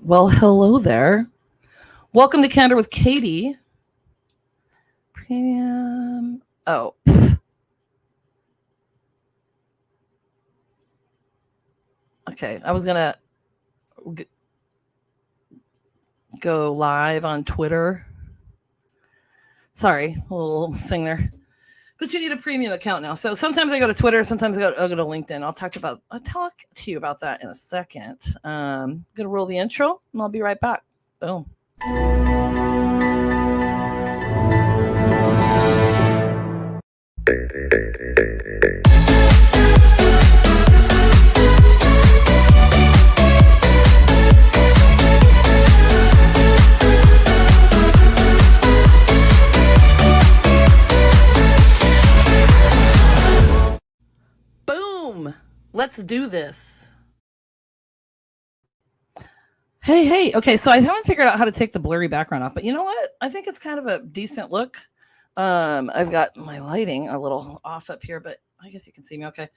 Well, hello there. Welcome to Candor with Katy. Premium. Oh. Okay, I was going to go live on Twitter. Sorry, a little thing there. But you need a premium account now. So sometimes I go to Twitter, sometimes I go to LinkedIn. I'll talk to you about that in a second. I'm going to roll the intro, and I'll be right back. Boom. Boom! Let's do this. Hey. Okay, so I haven't figured out how to take the blurry background off, but you know what? I think it's kind of a decent look. I've got my lighting a little off up here, but I guess you can see me okay.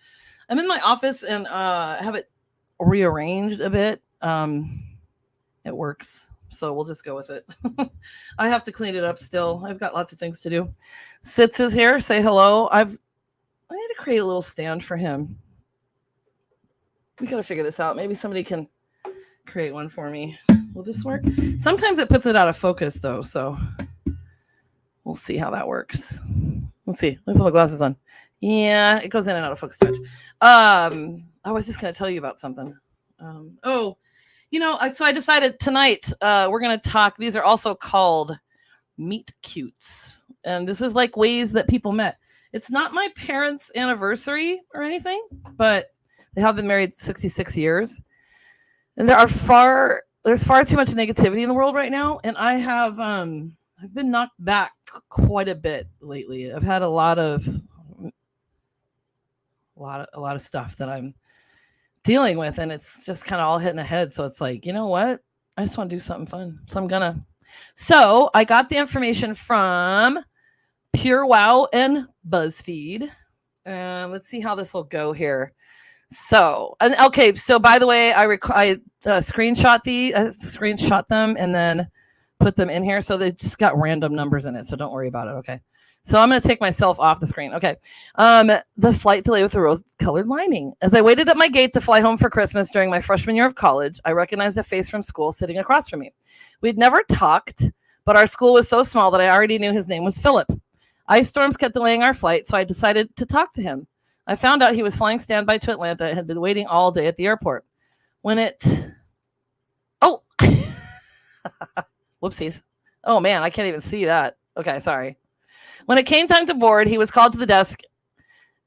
I'm in my office and have it rearranged a bit. It works, so we'll just go with it. I have to clean it up still. I've got lots of things to do. Sitz is here. Say hello. I need to create a little stand for him. We got to figure this out. Maybe somebody can create one for me. Will this work? Sometimes it puts it out of focus, though, so we'll see how that works. Let's see. Let me put my glasses on. Yeah, it goes in and out of focus. I was just going to tell you about something. So I decided tonight we're going to talk. These are also called meet cutes. And this is like ways that people met. It's not my parents' anniversary or anything, but they have been married 66 years. And there's far too much negativity in the world right now. And I've been knocked back quite a bit lately. I've had a lot of stuff that I'm dealing with, and it's just kind of all hitting ahead. So it's like, you know what? I just want to do something fun. So I got the information from Pure Wow and BuzzFeed. Let's see how this will go here. So by the way, I screenshot them and then put them in here. So they just got random numbers in it. So don't worry about it. Okay. So I'm going to take myself off the screen. Okay. The flight delay with the rose-colored lining. As I waited at my gate to fly home for Christmas during my freshman year of college, I recognized a face from school sitting across from me. We'd never talked, but our school was so small that I already knew his name was Philip. Ice storms kept delaying our flight, so I decided to talk to him. I found out he was flying standby to Atlanta and had been waiting all day at the airport. Whoopsies. Oh, man, I can't even see that. Okay, sorry. When it came time to board, he was called to the desk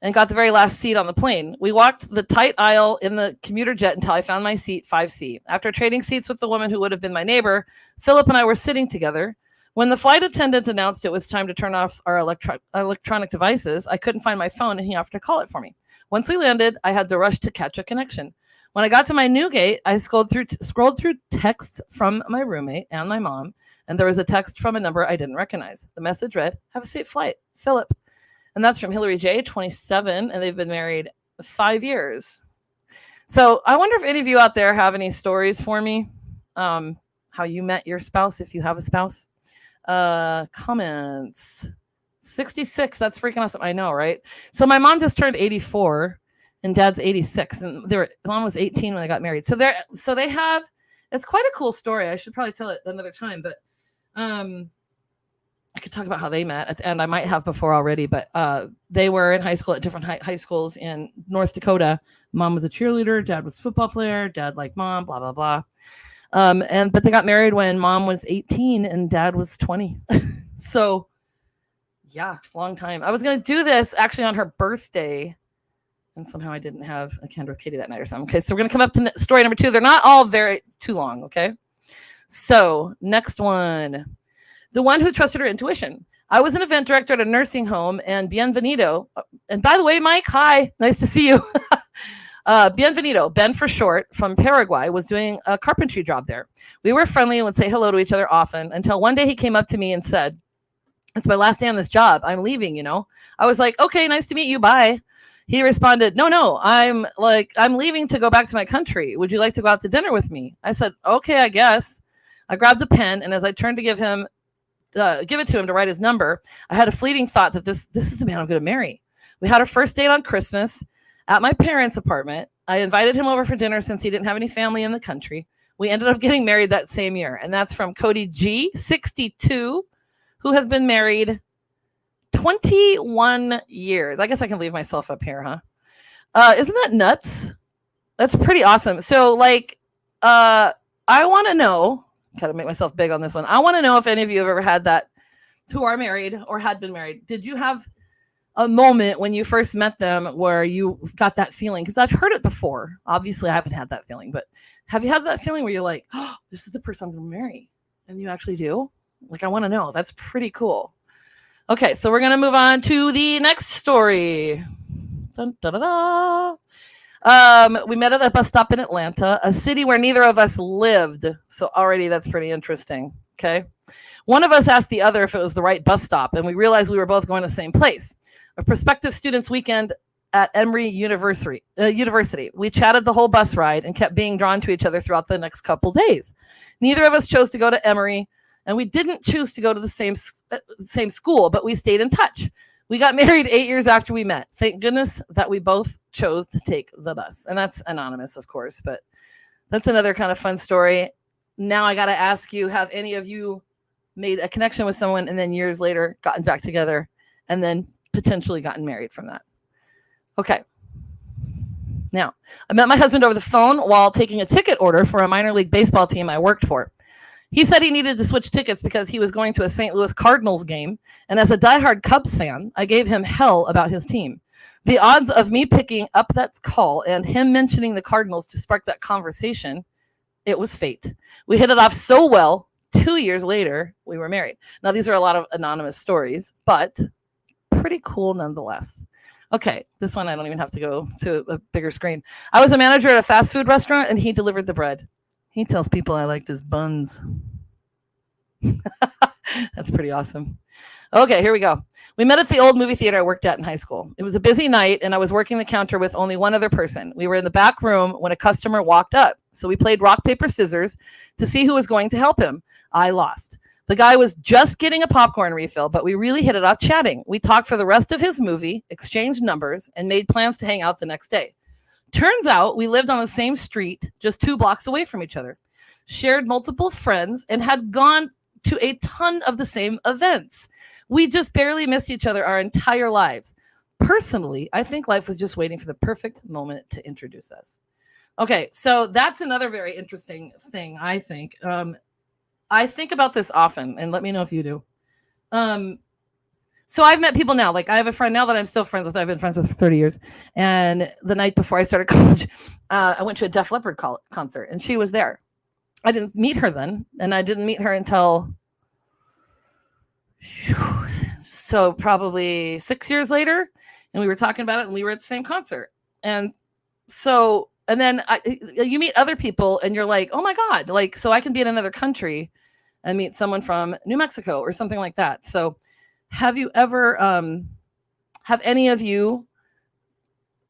and got the very last seat on the plane. We walked the tight aisle in the commuter jet until I found my seat, 5C. After trading seats with the woman who would have been my neighbor, Philip and I were sitting together. When the flight attendant announced it was time to turn off our electronic devices, I couldn't find my phone and he offered to call it for me. Once we landed, I had to rush to catch a connection. When I got to my new gate, I scrolled through texts from my roommate and my mom, and there was a text from a number I didn't recognize. The message read, "Have a safe flight, Philip." And that's from Hillary J, 27, and they've been married 5 years. So I wonder if any of you out there have any stories for me, how you met your spouse, if you have a spouse. Comments. 66, that's freaking awesome. I know, right? So my mom just turned 84 and dad's 86, and mom was 18 when they got married. So they have, it's quite a cool story. I should probably tell it another time, but I could talk about how they met at the end. I might have before already, but they were in high school at different high schools in North Dakota. Mom was a cheerleader, dad was a football player, dad liked mom, blah, blah, blah. But they got married when mom was 18 and dad was 20. So yeah, long time. I was going to do this actually on her birthday, and somehow I didn't have a Candor with Katy that night or something. Okay, so we're going to come up to story number 2. They're not all very too long, okay? So next one. The one who trusted her intuition. I was an event director at a nursing home, and Bienvenido. And by the way, Mike, hi. Nice to see you. Bienvenido, Ben for short, from Paraguay, was doing a carpentry job there. We were friendly and would say hello to each other often until one day he came up to me and said, "It's my last day on this job. I'm leaving, you know." I was like, "Okay, nice to meet you. Bye." He responded, no, I'm leaving to go back to my country. Would you like to go out to dinner with me? I said, okay, I guess. I grabbed the pen, and as I turned to give it to him to write his number, I had a fleeting thought that this is the man I'm going to marry. We had our first date on Christmas at my parents' apartment. I invited him over for dinner since he didn't have any family in the country. We ended up getting married that same year. And that's from Cody G, 62, who has been married 21 years. I guess I can leave myself up here, huh? Isn't that nuts? That's pretty awesome. So, I want to know, got to make myself big on this one. I want to know if any of you have ever had that, who are married or had been married. Did you have a moment when you first met them where you got that feeling? Because I've heard it before. Obviously, I haven't had that feeling, but have you had that feeling where you're like, oh, this is the person I'm going to marry? And you actually do? I want to know. That's pretty cool. Okay, so we're going to move on to the next story. Dun, da, da, da. We met at a bus stop in Atlanta, a city where neither of us lived. So already that's pretty interesting. Okay. One of us asked the other if it was the right bus stop, and we realized we were both going to the same place. A prospective students' weekend at Emory University. We chatted the whole bus ride and kept being drawn to each other throughout the next couple days. Neither of us chose to go to Emory, and we didn't choose to go to the same school, but we stayed in touch. We got married 8 years after we met. Thank goodness that we both chose to take the bus. And that's anonymous, of course, but that's another kind of fun story. Now I got to ask you, have any of you made a connection with someone and then years later gotten back together and then potentially gotten married from that? Okay. Now, I met my husband over the phone while taking a ticket order for a minor league baseball team I worked for. He said he needed to switch tickets because he was going to a St. Louis Cardinals game, and as a diehard Cubs fan, I gave him hell about his team. The odds of me picking up that call and him mentioning the Cardinals to spark that conversation, it was fate. We hit it off so well. 2 years later, we were married. Now, these are a lot of anonymous stories, but pretty cool nonetheless. Okay, this one I don't even have to go to a bigger screen. I was a manager at a fast food restaurant, and he delivered the bread. He tells people I liked his buns. That's pretty awesome. Okay, here we go. We met at the old movie theater I worked at in high school. It was a busy night, and I was working the counter with only one other person. We were in the back room when a customer walked up. So we played rock, paper, scissors to see who was going to help him. I lost. The guy was just getting a popcorn refill, but we really hit it off chatting. We talked for the rest of his movie, exchanged numbers, and made plans to hang out the next day. Turns out we lived on the same street, just 2 blocks away from each other, shared multiple friends, and had gone to a ton of the same events. We just barely missed each other our entire lives. Personally, I think life was just waiting for the perfect moment to introduce us. Okay, so that's another very interesting thing, I think. I think about this often, and let me know if you do. So I've met people now. I have a friend now that I'm still friends with. I've been friends with for 30 years. And the night before I started college, I went to a Def Leppard concert, and she was there. I didn't meet her then, and I didn't meet her until so probably 6 years later. And we were talking about it, and we were at the same concert. And so, and then you meet other people, and you're like, oh my God, so I can be in another country and meet someone from New Mexico or something like that. So have you ever, have any of you,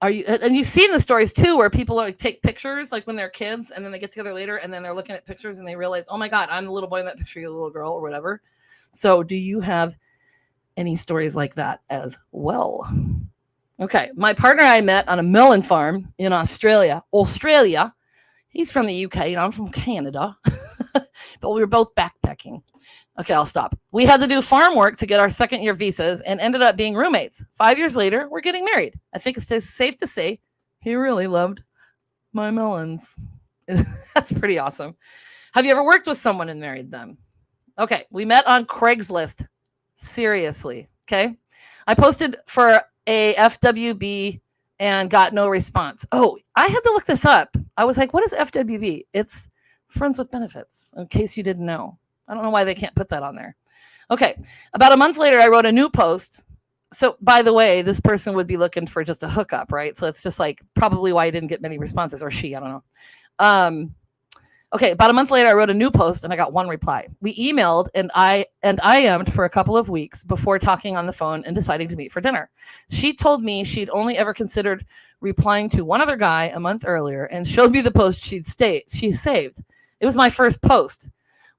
and you've seen the stories too, where people take pictures when they're kids, and then they get together later, and then they're looking at pictures and they realize, oh my God, I'm the little boy in that picture, you're the little girl or whatever. So do you have any stories like that as well? Okay. My partner I met on a melon farm in Australia. He's from the UK and I'm from Canada, but we were both backpacking. Okay, I'll stop. We had to do farm work to get our second-year visas and ended up being roommates. 5 years later, we're getting married. I think it's safe to say he really loved my melons. That's pretty awesome. Have you ever worked with someone and married them? Okay, we met on Craigslist. Seriously, okay? I posted for a FWB and got no response. Oh, I had to look this up. I was like, what is FWB? It's Friends with Benefits, in case you didn't know. I don't know why they can't put that on there. Okay. About a month later, I wrote a new post. So, by the way, this person would be looking for just a hookup, right? So it's just probably why I didn't get many responses, or she, I don't know. Okay, about a month later, I wrote a new post and I got one reply. We emailed and I IM'd for a couple of weeks before talking on the phone and deciding to meet for dinner. She told me she'd only ever considered replying to one other guy a month earlier and showed me the post she saved. It was my first post.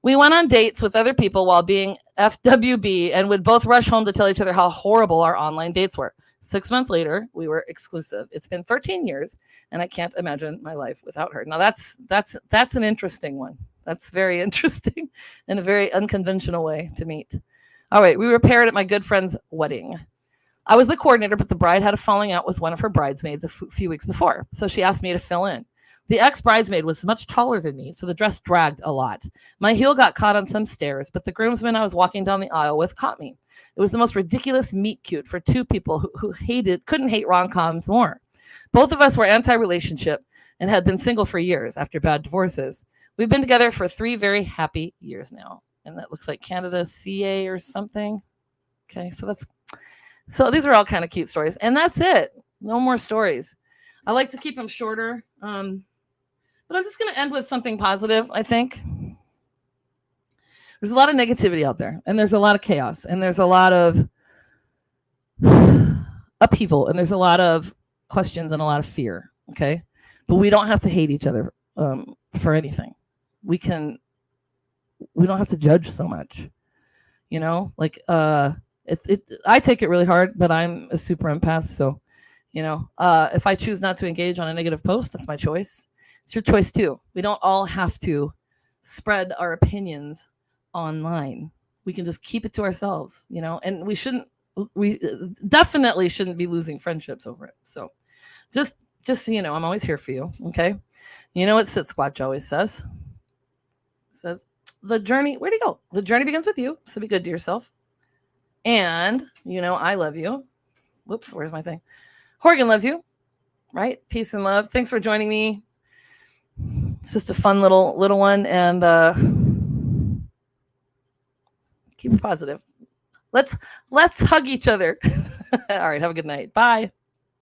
We went on dates with other people while being FWB and would both rush home to tell each other how horrible our online dates were. 6 months later, we were exclusive. It's been 13 years, and I can't imagine my life without her. Now, that's an interesting one. That's very interesting and a very unconventional way to meet. All right, we were paired at my good friend's wedding. I was the coordinator, but the bride had a falling out with one of her bridesmaids a few weeks before, so she asked me to fill in. The ex-bridesmaid was much taller than me, so the dress dragged a lot. My heel got caught on some stairs, but the groomsman I was walking down the aisle with caught me. It was the most ridiculous meet cute for two people who couldn't hate rom-coms more. Both of us were anti-relationship and had been single for years after bad divorces. We've been together for 3 very happy years now. And that looks like Canada CA or something. Okay, so these are all kind of cute stories. And that's it. No more stories. I like to keep them shorter. But I'm just going to end with something positive, I think. There's a lot of negativity out there, and there's a lot of chaos, and there's a lot of upheaval, and there's a lot of questions and a lot of fear, okay? But we don't have to hate each other for anything. We don't have to judge so much, you know? Like, I take it really hard, but I'm a super empath, so, you know, if I choose not to engage on a negative post, that's my choice. It's your choice too. We don't all have to spread our opinions online. We can just keep it to ourselves, you know, and we definitely shouldn't be losing friendships over it. So just so you know, I'm always here for you. Okay. You know what Sit Squatch always says? It says the journey, where'd he go? The journey begins with you. So be good to yourself. And you know, I love you. Whoops. Where's my thing? Horgan loves you, right? Peace and love. Thanks for joining me. It's just a fun little one, and keep it positive. Let's hug each other. All right, have a good night. Bye.